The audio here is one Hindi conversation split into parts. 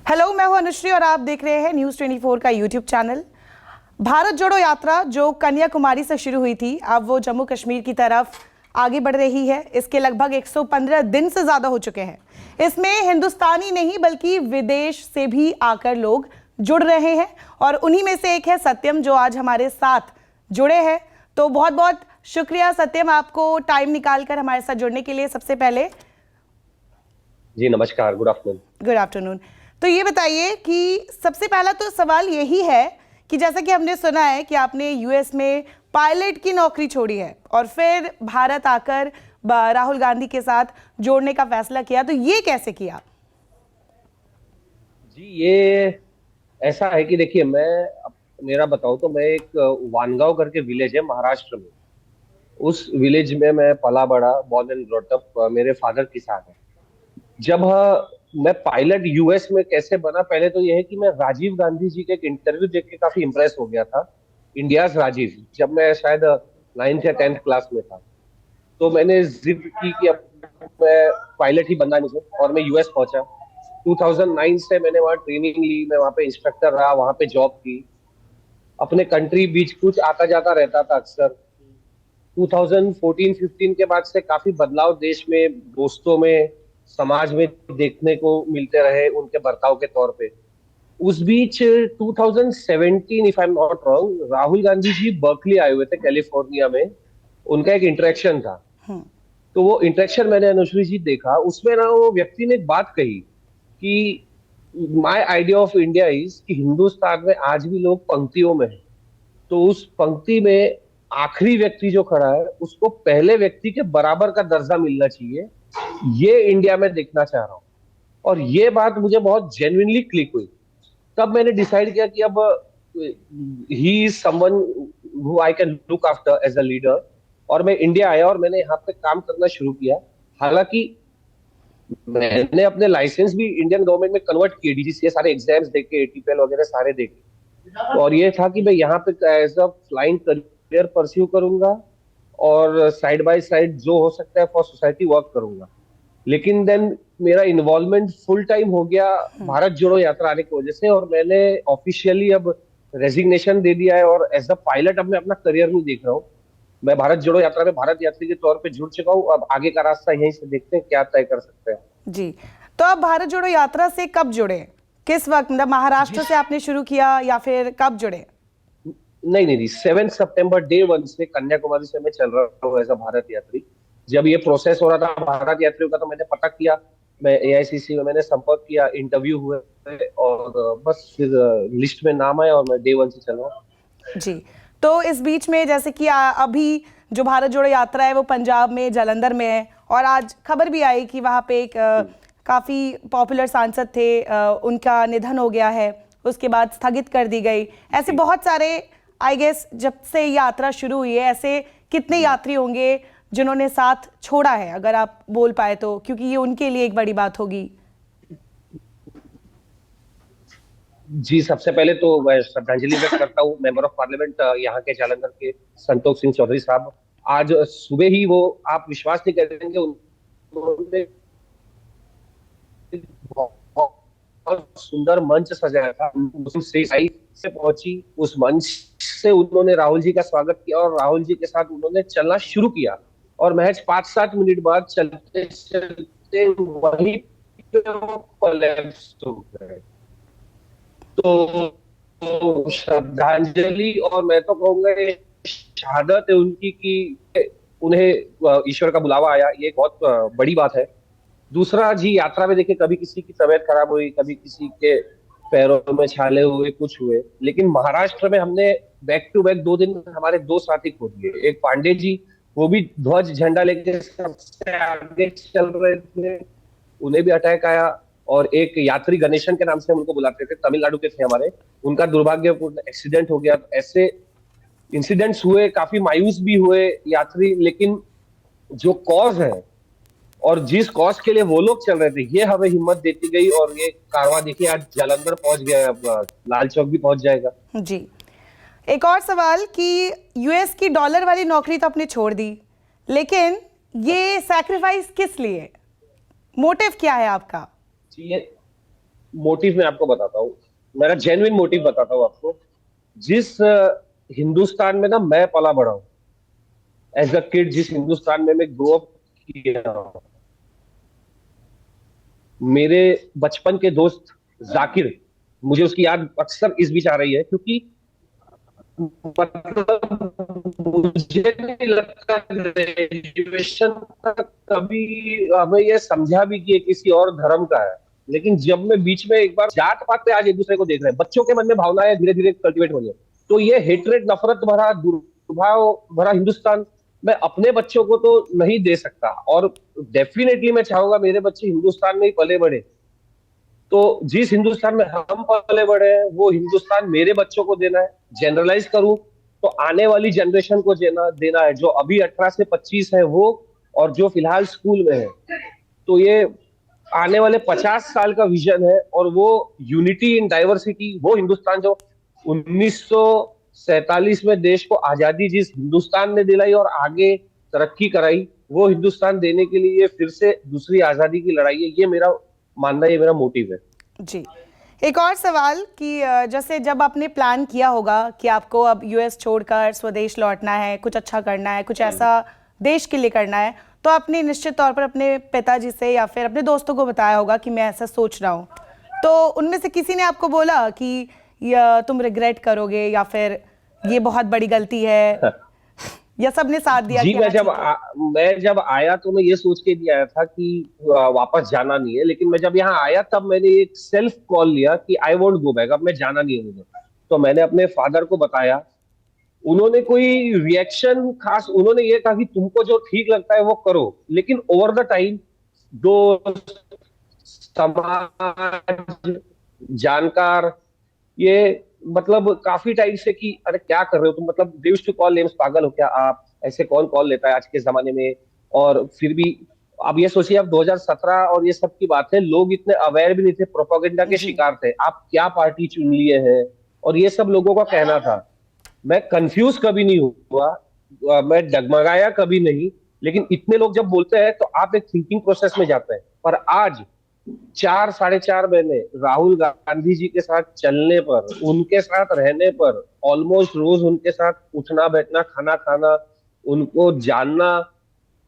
हेलो, मैं हूं अनुश्री और आप देख रहे हैं न्यूज़ 24 का यूट्यूब चैनल। भारत जोड़ो यात्रा जो कन्याकुमारी से शुरू हुई थी, अब वो जम्मू कश्मीर की तरफ आगे बढ़ रही है। इसके लगभग 115 दिन से ज़्यादा हो चुके हैं। इसमें हिंदुस्तानी नहीं बल्कि विदेश से भी आकर लोग जुड़ रहे हैं और उन्हीं में से एक है सत्यम, जो आज हमारे साथ जुड़े हैं। तो बहुत बहुत शुक्रिया सत्यम, आपको टाइम निकाल कर हमारे साथ जुड़ने के लिए। सबसे पहले जी नमस्कार, गुड आफ्टरनून। Good afternoon. तो ये बताइए कि सबसे पहला तो सवाल यही है कि जैसा कि हमने सुना है कि आपने यूएस में पायलट की नौकरी छोड़ी है और फिर भारत आकर राहुल गांधी के साथ जोड़ने का फैसला किया, तो ये कैसे किया? जी ये ऐसा है कि देखिए, मेरा बताऊं तो मैं एक वानगांव करके विलेज है महाराष्ट्र में। उस विलेज में मैं पला बड़ा, बॉर्न एंड ब्रॉट अप। मेरे फादर किसान है। जब मैं पायलट यूएस में कैसे बना, पहले तो यह है कि मैं राजीव गांधी जी के एक इंटरव्यू देख के काफी इंप्रेस हो गया था। इंडियाज राजीव, जब मैं शायद 9th या 10th क्लास में था, तो मैंने जिद की कि अब मैं पायलट ही बनना मुझे, और मैं यूएस पहुंचा। 2009 से मैंने वहाँ ट्रेनिंग ली, मैं वहाँ पे इंस्ट्रक्टर रहा, वहाँ पे जॉब की। अपने कंट्री बीच कुछ आता जाता रहता था अक्सर। 2014-15 के बाद से काफी बदलाव देश में, दोस्तों में, समाज में देखने को मिलते रहे उनके बर्ताव के तौर पे। उस बीच 2017, if I am not wrong, Rahul Gandhi ji Berkeley आए हुए थे कैलिफोर्निया में। उनका एक इंटरेक्शन था। तो वो इंटरेक्शन मैंने अनुश्री जी देखा, उसमें ना वो व्यक्ति ने एक बात कही कि my idea of India is कि हिंदुस्तान में आज भी लोग पंक्तियों में हैं। तो उस पंक्ति में आखिरी व्यक्ति जो खड़ा है उसको पहले व्यक्ति के बराबर का दर्जा मिलना चाहिए। ये इंडिया में देखना चाह रहा हूँ। और ये बात मुझे बहुत जेन्युइनली क्लिक हुई। तब मैंने डिसाइड किया कि अब he is someone who I can look after as a leader. और मैं इंडिया आया और मैंने यहाँ पे काम करना शुरू किया। हालांकि मैंने अपने लाइसेंस भी इंडियन गवर्नमेंट में कन्वर्ट किए, डीजीसीए सारे एग्जाम्स देके, एटीपीएल वगैरह सारे देके। और ये था कि मैं यहाँ पे as a flying career pursue करूंगा और साइड बाय साइड जो हो सकता है फॉर सोसाइटी वर्क करूंगा। लेकिन देन मेरा इन्वॉल्वमेंट फुल टाइम हो गया भारत जोड़ो यात्रा आने की वजह से, और मैंने ऑफिशियली अब रेजिग्नेशन दे दिया है और एज अ पायलट अब मैं अपना करियर नहीं देख रहा हूँ। मैं भारत जोड़ो यात्रा में भारत यात्री के तौर पे जुड़ चुका हूँ। अब आगे का रास्ता यहीं से देखते हैं क्या तय कर सकते हैं। जी, तो आप भारत जोड़ो यात्रा से कब जुड़े? किस वक्त, मतलब महाराष्ट्र से आपने शुरू किया या फिर कब जुड़े? नहीं नहीं नहीं, 7 सितंबर डे 1 से कन्याकुमारी से मैं चल रहा हूँ एज अ भारत यात्री। जब ये प्रोसेस हो रहा था भारत यात्रियों का, तो मैंने पता किया, मैं एआईसीसी में मैंने संपर्क किया, इंटरव्यू हुए, और बस फिर लिस्ट में नाम आया और मैं डे 1 से चल रहा हूँ। जी, तो इस बीच में जैसे कि अभी जो भारत जोड़ो यात्रा है वो पंजाब में जालंधर में है और आज खबर भी आई कि वहाँ पे एक काफ़ी पॉपुलर सांसद थे, उनका निधन हो गया है, उसके बाद स्थगित कर दी गई। ऐसे बहुत सारे, आई गेस जब से यात्रा शुरू हुई है, ऐसे कितने यात्री होंगे जिन्होंने साथ छोड़ा है, अगर आप बोल पाए तो, क्योंकि ये उनके लिए एक बड़ी बात होगी। जी, सबसे पहले तो मैं श्रद्धांजलि व्यक्त करता हूँ मेंबर ऑफ पार्लियामेंट यहाँ के जालंधर के संतोष सिंह चौधरी साहब। आज सुबह ही वो, आप विश्वास नहीं करेंगे, उन्होंने बहुत सुंदर मंच सजाया था। मुस्लिम स्टेट से पहुंची, उस मंच से उन्होंने राहुल जी का स्वागत किया और राहुल जी के साथ उन्होंने चलना शुरू किया। और महज 5-7 मिनट बाद चलते चलते वहीं पे वो कोलैप्स हो गए। तो श्रद्धांजलि, और मैं तो कहूंगा ये शहादत है उनकी कि उन्हें ईश्वर का बुलावा आया, ये बहुत बड़ी बात है। दूसरा जी, यात्रा में देखिए, कभी किसी की तबीयत खराब हुई, कभी किसी के पैरों में छाले हुए, कुछ हुए, लेकिन महाराष्ट्र में हमने बैक टू बैक 2 दिन हमारे 2 साथी खो दिए। एक पांडे जी, वो भी ध्वज झंडा लेके सबसे आगे चल रहे थे, उन्हें भी अटैक आया। और एक यात्री गणेशन के नाम से हम उनको बुलाते थे, तमिलनाडु के थे हमारे, उनका दुर्भाग्यपूर्ण एक्सीडेंट हो गया। ऐसे इंसिडेंट्स हुए, काफी मायूस भी हुए यात्री। लेकिन जो कॉज है और जिस कॉज के लिए वो लोग चल रहे थे, ये हमें हिम्मत देती गई। और ये कारवां देखिए आज जालंधर पहुंच गया, अब लाल चौक भी पहुंच जाएगा। जी, एक और सवाल कि यूएस की डॉलर वाली नौकरी तो आपने छोड़ दी, लेकिन ये सैक्रिफाइस किस लिए? मोटिव क्या है आपका? मोटिव मैं आपको बताता हूँ, मेरा जेन्युइन मोटिव बताता हूँ आपको। जिस हिंदुस्तान में ना मैं पला बड़ा हूँ, एज अ किड, जिस हिंदुस्तान में मैं ग्रो अप किया हूँ, मेरे बचपन के दोस्त जाकिर, मुझे उसकी याद अक्सर इस बीच आ रही है, क्योंकि मतलब मुझे नहीं लगता ग्रेजुएशन तक कभी हमें ये समझा भी कि ये किसी और धर्म का है। लेकिन जब मैं बीच में एक बार जात पात पे आज एक दूसरे को देख रहे हैं, बच्चों के मन में भावनाएं धीरे धीरे कल्टीवेट हो रही है, तो ये हेट्रेड, नफरत भरा, दुर्भाव भरा हिंदुस्तान मैं अपने बच्चों को तो नहीं दे सकता। और डेफिनेटली मैं चाहूंगा मेरे बच्चे हिंदुस्तान में ही पले बड़े। तो जिस हिंदुस्तान में हम पले बड़े हैं वो हिंदुस्तान मेरे बच्चों को देना है। जनरलाइज करूं तो आने वाली जनरेशन को देना है, जो अभी 18 से 25 है वो, और जो फिलहाल स्कूल में है। तो ये आने वाले 50 साल का विजन है, और वो यूनिटी इन डाइवर्सिटी, वो हिंदुस्तान जो 1947 में देश को आजादी जिस हिंदुस्तान ने दिलाई और आगे तरक्की कराई, वो हिंदुस्तान देने के लिए ये फिर से दूसरी आजादी की लड़ाई है। ये मेरा मानना है, ये मेरा मोटिव है। जी, एक और सवाल कि जैसे जब आपने प्लान किया होगा कि आपको अब यूएस छोड़कर स्वदेश लौटना है, कुछ अच्छा करना है, कुछ ऐसा देश के लिए करना है, तो आपने निश्चित तौर पर अपने पिताजी से या फिर अपने दोस्तों को बताया होगा कि मैं ऐसा सोच रहा हूँ। तो उनमें से किसी ने आपको बोला कि तुम रिग्रेट करोगे या फिर ये बहुत बड़ी गलती है, या सबने साथ दिया जी, कि हाँ ठीक है? मैं जब आया तो मैं ये सोच के नहीं आया था कि वापस जाना नहीं है, लेकिन मैं जब यहाँ आया तब मैंने एक सेल्फ कॉल लिया कि आई वोंट गो बैक, अब मैं जाना नहीं है मुझे। तो मैंने अपने फादर को बताया, उन्होंने कोई रिएक्शन खास, उन्होंने ये कहा कि तुमको जो ठीक लगता है वो करो। लेकिन ओवर द टाइम दोस्त, समाज, जानकार, ये मतलब काफी टाइम से कि अरे क्या कर रहे हो तुम, मतलब they used to call names, पागल हो क्या आप, ऐसे कौन कॉल लेता है आज के जमाने में। और फिर भी अब ये सोचिए, अब 2017 और ये सब की बात है, लोग इतने अवेयर भी नहीं थे, प्रोपेगेंडा के जी शिकार थे, आप क्या पार्टी चुन लिए हैं, और ये सब लोगों का कहना था। मैं कंफ्यूज कभी नहीं हुआ, मैं डगमगाया कभी नहीं। लेकिन इतने लोग जब बोलते हैं तो आप एक थिंकिंग प्रोसेस में जाते हैं। पर आज 4 साढ़े 4 महीने राहुल गांधी जी के साथ चलने पर, उनके साथ रहने पर, ऑलमोस्ट रोज उनके साथ उठना बैठना, खाना खाना, उनको जानना,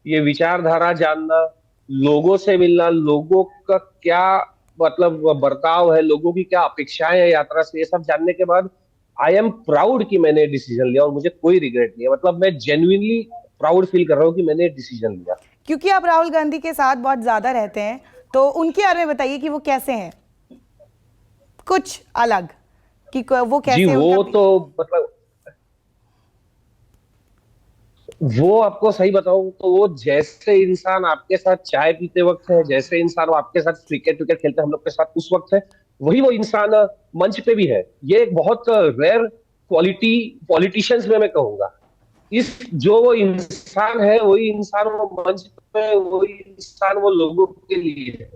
ये विचारधारा जानना, लोगों से मिलना, लोगों का क्या मतलब बर्ताव है, लोगों की क्या अपेक्षाएं है यात्रा से, ये सब जानने के बाद आई एम प्राउड कि मैंने डिसीजन लिया, और मुझे कोई रिग्रेट नहीं है। मतलब मैं जेन्युइनली प्राउड फील कर रहा हूँ कि मैंने डिसीजन लिया। क्योंकि आप राहुल गांधी के साथ बहुत ज़्यादा रहते हैं, तो उनके बारे में बताइए कि वो कैसे हैं, कुछ अलग, कि वो जी, कैसे वो उनका। तो मतलब, वो आपको सही बताऊं तो वो जैसे इंसान आपके साथ चाय पीते वक्त है, जैसे इंसान वो आपके साथ क्रिकेट विकेट खेलते हैं हम लोग के साथ उस वक्त है, वही वो इंसान मंच पे भी है। ये एक बहुत रेयर क्वालिटी पॉलिटिशियंस में मैं कहूंगा। इस जो वो इंसान है, वही इंसान वो मंच पे, वही इंसान वो लोगों के लिए है।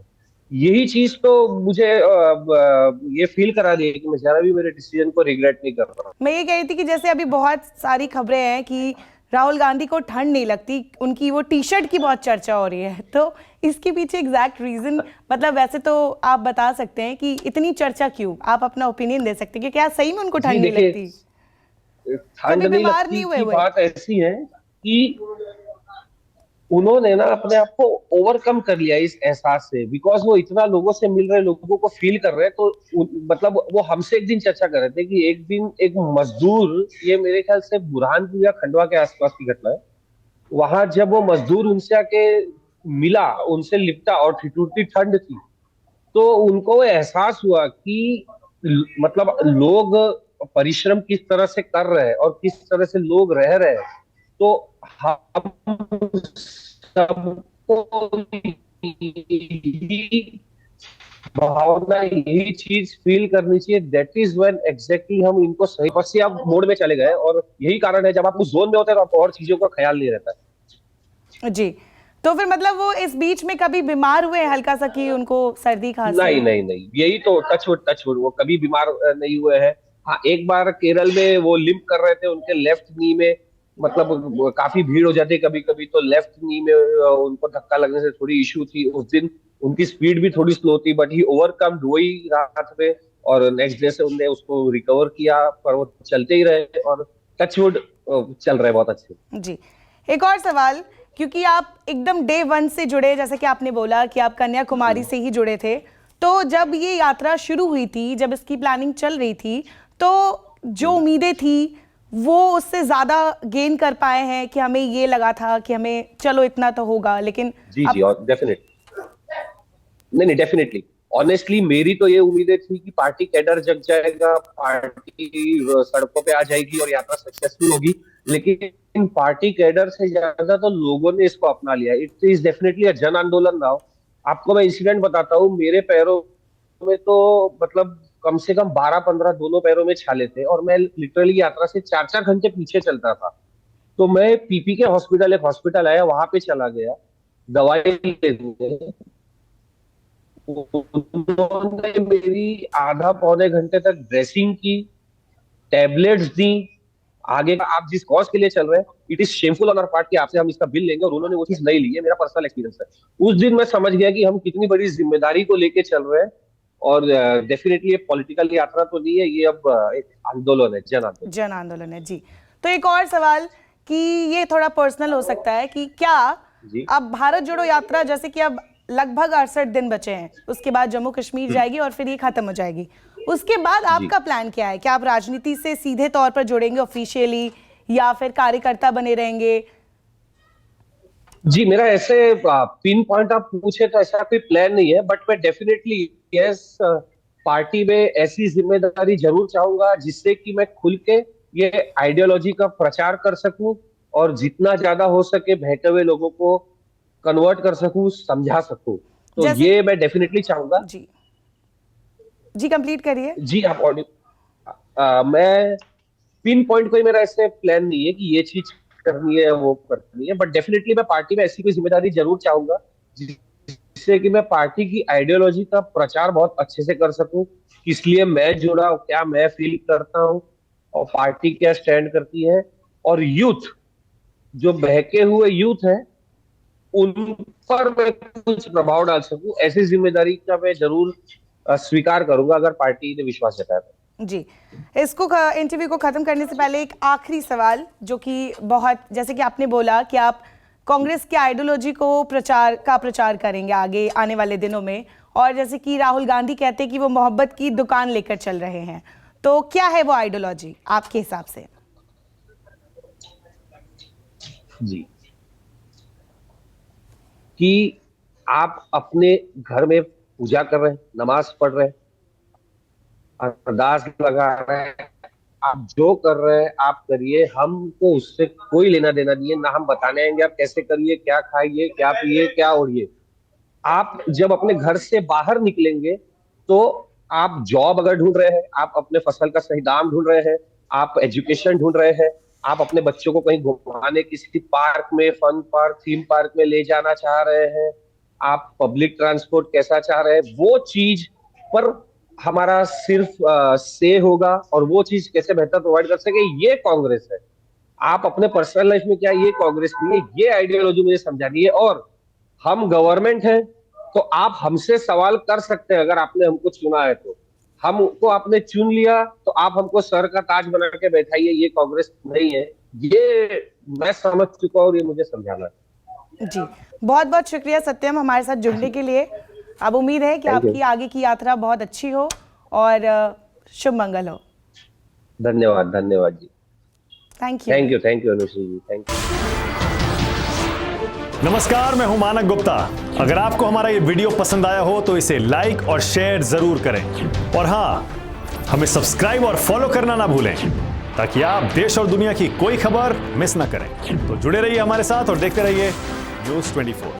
यही चीज तो मुझे ये फील करा रही है कि मैं जरा भी मेरे डिसीजन को रिग्रेट नहीं कर रहा हूँ। मैं ये कह रही थी कि जैसे अभी बहुत सारी खबरें हैं कि राहुल गांधी को ठंड नहीं लगती, उनकी वो टी शर्ट की बहुत चर्चा हो रही है, तो इसके पीछे एग्जैक्ट रीजन, मतलब वैसे तो आप बता सकते हैं कि इतनी चर्चा क्यों, आप अपना ओपिनियन दे सकते हैं कि क्या सही में उनको जी ठंड नहीं देखिए, लगती? ठंड कभी नहीं बीमार लगती नहीं हुए की हुए? बात ऐसी है कि उन्होंने ना अपने आप को ओवरकम कर लिया इस एहसास से, बिकॉज वो इतना लोगों से मिल रहे, लोगों को फील कर रहे हैं। तो मतलब वो हमसे एक दिन चर्चा कर रहे थे कि एक दिन एक मजदूर, ये मेरे ख्याल से बुरहानपुर या खंडवा के आसपास की घटना है, वहां जब वो मजदूर उनसे आके मिला, उनसे लिपटा, और ठिठुरती ठंड थी, तो उनको वो एहसास हुआ कि मतलब लोग परिश्रम किस तरह से कर रहे हैं और किस तरह से लोग रह रहे हैं। तो हम सबको यही भावना, यही चीज फील करनी चाहिए। दैट इज व्हेन एग्जैक्टली हम इनको सही पसी आप मोड में चले गए, और यही कारण है जब आप उस जोन में होते हैं तो आपको और चीजों का ख्याल नहीं रहता है। जी, तो फिर मतलब वो इस बीच में कभी बीमार हुए हल्का सा, कि उनको सर्दी खांसी? नहीं नहीं नहीं, यही तो टच वुड वो कभी बीमार नहीं हुए हैं। हाँ, एक बार केरल में वो लिम्प कर रहे थे, उनके लेफ्ट नी में मतलब काफी भीड़ हो जाती है कभी कभी, तो लेफ्ट नी में उनको धक्का लगने से थोड़ी इश्यू थी उस दिन। उनकी स्पीड भी थोड़ी स्लो थी, बट ही ओवरकम हो ही रात में, और नेक्स्ट डे से उनने उसको रिकवर किया, पर वो चलते ही रहे और टचवुड चल रहे बहुत अच्छे। जी, एक और सवाल, क्योंकि आप एकदम डे वन से जुड़े, जैसे कि आपने बोला कि आप कन्याकुमारी से ही जुड़े थे, तो जब ये यात्रा शुरू हुई थी, जब इसकी प्लानिंग चल रही थी, तो जो उम्मीदें थी वो उससे ज्यादा गेन कर पाए हैं कि हमें ये लगा था कि हमें चलो इतना तो होगा, लेकिन जी जी, और डेफिनेटली नहीं डेफिनेटली ऑनेस्टली मेरी तो ये उम्मीदें थी कि पार्टी कैडर जग जाएगा, पार्टी सड़कों पे आ जाएगी और यात्रा सक्सेसफुल होगी, लेकिन पार्टी कैडर से ज्यादा तो लोगों ने इसको अपना लिया। इट इज डेफिनेटली अ जन आंदोलन नाउ। आपको मैं इंसिडेंट बताता हूँ, मेरे पैरों में तो मतलब कम से कम 12-15 दोनों पैरों में छाले थे, और मैं लिटरली यात्रा से 4-4 घंटे पीछे चलता था। तो मैं पीपी के हॉस्पिटल, एक हॉस्पिटल आया, वहां पे चला गया दवाई लेने। उन्होंने मेरी आधा पौने घंटे तक ड्रेसिंग की, टैबलेट्स दी, आगे का आप जिस कॉज के लिए चल रहे हैं, it is shameful on our part कि आपसे हम इसका बिल लेंगे, और उन्होंने वो चीज नहीं ली है। मेरा पर्सनल एक्सपीरियंस है। उस दिन मैं समझ गया कि हम कितनी बड़ी जिम्मेदारी को लेके चल रहे हैं, और डेफिनेटली ये पॉलिटिकल यात्रा तो नहीं है, ये अब एक आंदोलन है, जन आंदोलन है। जी, तो एक और सवाल कि ये थोड़ा पर्सनल हो सकता है कि क्या अब भारत जोड़ो यात्रा, जैसे कि अब लगभग 68 दिन बचे हैं, उसके बाद जम्मू कश्मीर जाएगी और फिर ये खत्म हो जाएगी, उसके बाद आपका प्लान क्या है? क्या आप राजनीति से सीधे तौर पर जुड़ेंगे ऑफिशियली, या फिर कार्यकर्ता बने रहेंगे? जी, मेरा ऐसे पिन पॉइंट आप पूछे तो ऐसा कोई प्लान नहीं है, बट मैं डेफिनेटली यस पार्टी में ऐसी जिम्मेदारी जरूर चाहूंगा जिससे कि मैं खुल के ये आइडियोलॉजी का प्रचार कर सकूं, और जितना ज्यादा हो सके बहके हुए लोगों को कन्वर्ट कर सकूं, समझा सकूं। तो ये मैं डेफिनेटली चाहूंगा। जी जी, कंप्लीट करिए। जी, आप मैं पिन पॉइंट कोई मेरा ऐसे प्लान नहीं है कि ये चीज करनी है वो करनी है, बट डेफिनेटली मैं पार्टी में ऐसी कोई जिम्मेदारी जरूर चाहूंगा जिससे कि मैं पार्टी की आइडियोलॉजी का प्रचार बहुत अच्छे से कर सकूं, किस लिए मैं जुड़ा हूं, क्या मैं फील करता हूं, और पार्टी क्या स्टैंड करती है, और यूथ जो बहके हुए यूथ है उन पर मैं कुछ प्रभाव डाल सकूं, ऐसी जिम्मेदारी का मैं जरूर स्वीकार करूंगा अगर पार्टी ने विश्वास जताया तो। जी, इसको इंटरव्यू को खत्म करने से पहले एक आखिरी सवाल, जो कि बहुत, जैसे कि आपने बोला कि आप कांग्रेस की आइडियोलॉजी को प्रचार करेंगे आगे आने वाले दिनों में, और जैसे कि राहुल गांधी कहते हैं कि वो मोहब्बत की दुकान लेकर चल रहे हैं, तो क्या है वो आइडियोलॉजी आपके हिसाब से? जी, कि आप अपने घर में पूजा कर रहे हैं, नमाज पढ़ रहे हैं, अरदास लगा रहे हैं, आप जो कर रहे हैं आप करिए, हमको उससे कोई लेना देना नहीं है, ना हम बताने आएंगे आप कैसे करिए, क्या खाइए, क्या पिए, क्या ओढ़िए। आप जब अपने घर से बाहर निकलेंगे तो आप जॉब अगर ढूंढ रहे हैं, आप अपने फसल का सही दाम ढूंढ रहे हैं, आप एजुकेशन ढूंढ रहे हैं, आप अपने बच्चों को कहीं घुमाने किसी पार्क में, फन पार्क, थीम पार्क में ले जाना चाह रहे हैं, आप पब्लिक ट्रांसपोर्ट कैसा चाह रहे हैं, वो चीज पर हमारा सिर्फ से होगा, और वो चीज कैसे बेहतर प्रोवाइड कर सके, ये कांग्रेस है। आप अपने पर्सनल लाइफ में क्या, ये कांग्रेस नहीं है, ये आइडियोलॉजी मुझे समझानी है। और हम गवर्नमेंट है तो आप हमसे सवाल कर सकते हैं, अगर आपने हमको चुना है तो, हमको आपने चुन लिया तो आप हमको सर का ताज बना के बैठाइए, ये कांग्रेस नहीं है, ये मैं समझ चुका हूं और ये मुझे समझाना है। जी, बहुत बहुत शुक्रिया सत्यम हमारे साथ जुड़ने के लिए। अब उम्मीद है कि आपकी आगे की यात्रा बहुत अच्छी हो और शुभ मंगल हो। धन्यवाद, धन्यवाद जी। Thank you, thank you, thank you Anushree ji, thank you. नमस्कार, मैं हूं मानक गुप्ता। अगर आपको हमारा ये वीडियो पसंद आया हो तो इसे लाइक और शेयर जरूर करें, और हाँ, हमें सब्सक्राइब और फॉलो करना ना भूलें ताकि आप देश और दुनिया की कोई खबर मिस ना करें। तो जुड़े रहिए हमारे साथ और देखते रहिए News 24।